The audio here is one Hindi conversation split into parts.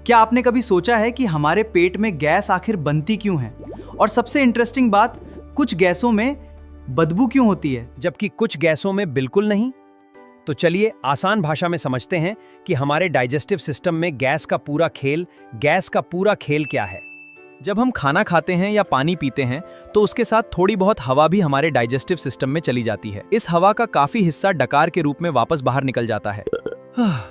क्या आपने कभी सोचा है कि हमारे पेट में गैस आखिर बनती क्यों है? और सबसे इंटरेस्टिंग बात, कुछ गैसों में बदबू क्यों होती है जबकि कुछ गैसों में बिल्कुल नहीं। तो चलिए आसान भाषा में समझते हैं कि हमारे डाइजेस्टिव सिस्टम में गैस का पूरा खेल क्या है। जब हम खाना खाते हैं या पानी पीते हैं तो उसके साथ थोड़ी बहुत हवा भी हमारे डाइजेस्टिव सिस्टम में चली जाती है। इस हवा का काफी हिस्सा डकार के रूप में वापस बाहर निकल जाता है,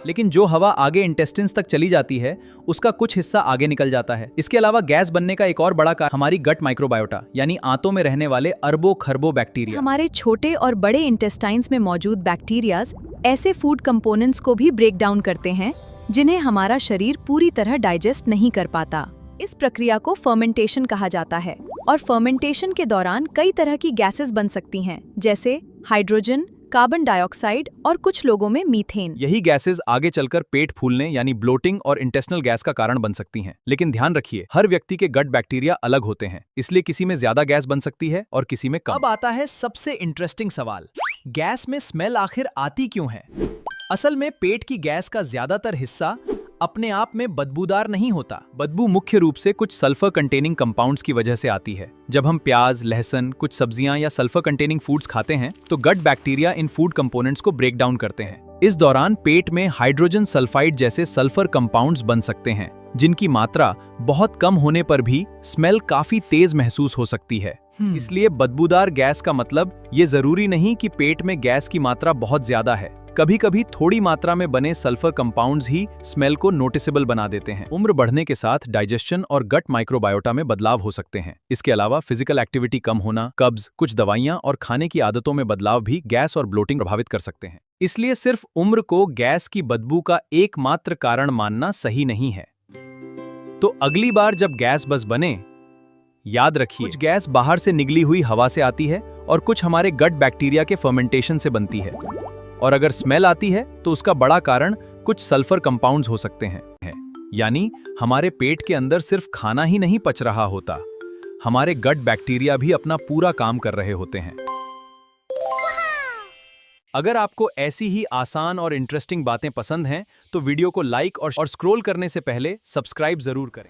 लेकिन जो हवा आगे इंटेस्टिन्स तक चली जाती है उसका कुछ हिस्सा आगे निकल जाता है। इसके अलावा गैस बनने का एक और बड़ा कारण हमारी गट माइक्रोबायोटा यानी आंतों में रहने वाले अरबों खरबों बैक्टीरिया। हमारे छोटे और बड़े इंटेस्टाइन्स में मौजूद बैक्टीरियाज ऐसे फूड कंपोनेंट्स को भी ब्रेक डाउन करते हैं जिन्हें हमारा शरीर पूरी तरह डाइजेस्ट नहीं कर पाता। इस प्रक्रिया को फर्मेंटेशन कहा जाता है और फर्मेंटेशन के दौरान कई तरह की गैसेस बन सकती हैं, जैसे हाइड्रोजन, कार्बन डाइऑक्साइड और कुछ लोगों में मीथेन। यही गैसेस आगे चलकर पेट फूलने यानी ब्लोटिंग और इंटेस्टिनल गैस का कारण बन सकती हैं। लेकिन ध्यान रखिए, हर व्यक्ति के गट बैक्टीरिया अलग होते हैं, इसलिए किसी में ज्यादा गैस बन सकती है और किसी में कम। अब आता है सबसे इंटरेस्टिंग सवाल, गैस में स्मेल आखिर आती क्यों है? असल में पेट की गैस का ज्यादातर हिस्सा अपने आप में बदबूदार नहीं होता। बदबू मुख्य रूप से कुछ सल्फर कंटेनिंग कंपाउंड्स की वजह से आती है। जब हम प्याज, लहसुन, कुछ सब्जियां या सल्फर कंटेनिंग फूड्स खाते हैं तो गट बैक्टीरिया इन फूड कंपोनेंट्स को ब्रेक डाउन करते हैं। इस दौरान पेट में हाइड्रोजन सल्फाइड जैसे सल्फर कंपाउंड्स बन सकते हैं, जिनकी मात्रा बहुत कम होने पर भी स्मेल काफी तेज महसूस हो सकती है। इसलिए बदबूदार गैस का मतलब ये जरूरी नहीं कि पेट में गैस की मात्रा बहुत ज्यादा है। कभी कभी थोड़ी मात्रा में बने सल्फर कंपाउंड्स ही स्मेल को नोटिसेबल बना देते हैं। उम्र बढ़ने के साथ डाइजेशन और गट माइक्रोबायोटा में बदलाव हो सकते हैं। इसके अलावा फिजिकल एक्टिविटी कम होना, कब्ज, कुछ दवाइयां और खाने की आदतों में बदलाव भी गैस और ब्लोटिंग प्रभावित कर सकते हैं। इसलिए सिर्फ उम्र को गैस की बदबू का एकमात्र कारण मानना सही नहीं है। तो अगली बार जब गैस बस बने, याद रखिए, कुछ गैस बाहर से निकली हुई हवा से आती है और कुछ हमारे गट बैक्टीरिया के फर्मेंटेशन से बनती है। और अगर स्मेल आती है तो उसका बड़ा कारण कुछ सल्फर कंपाउंड्स हो सकते हैं। यानी हमारे पेट के अंदर सिर्फ खाना ही नहीं पच रहा होता, हमारे गट बैक्टीरिया भी अपना पूरा काम कर रहे होते हैं। अगर आपको ऐसी ही आसान और इंटरेस्टिंग बातें पसंद हैं तो वीडियो को लाइक और स्क्रॉल करने से पहले सब्सक्राइब जरूर करें।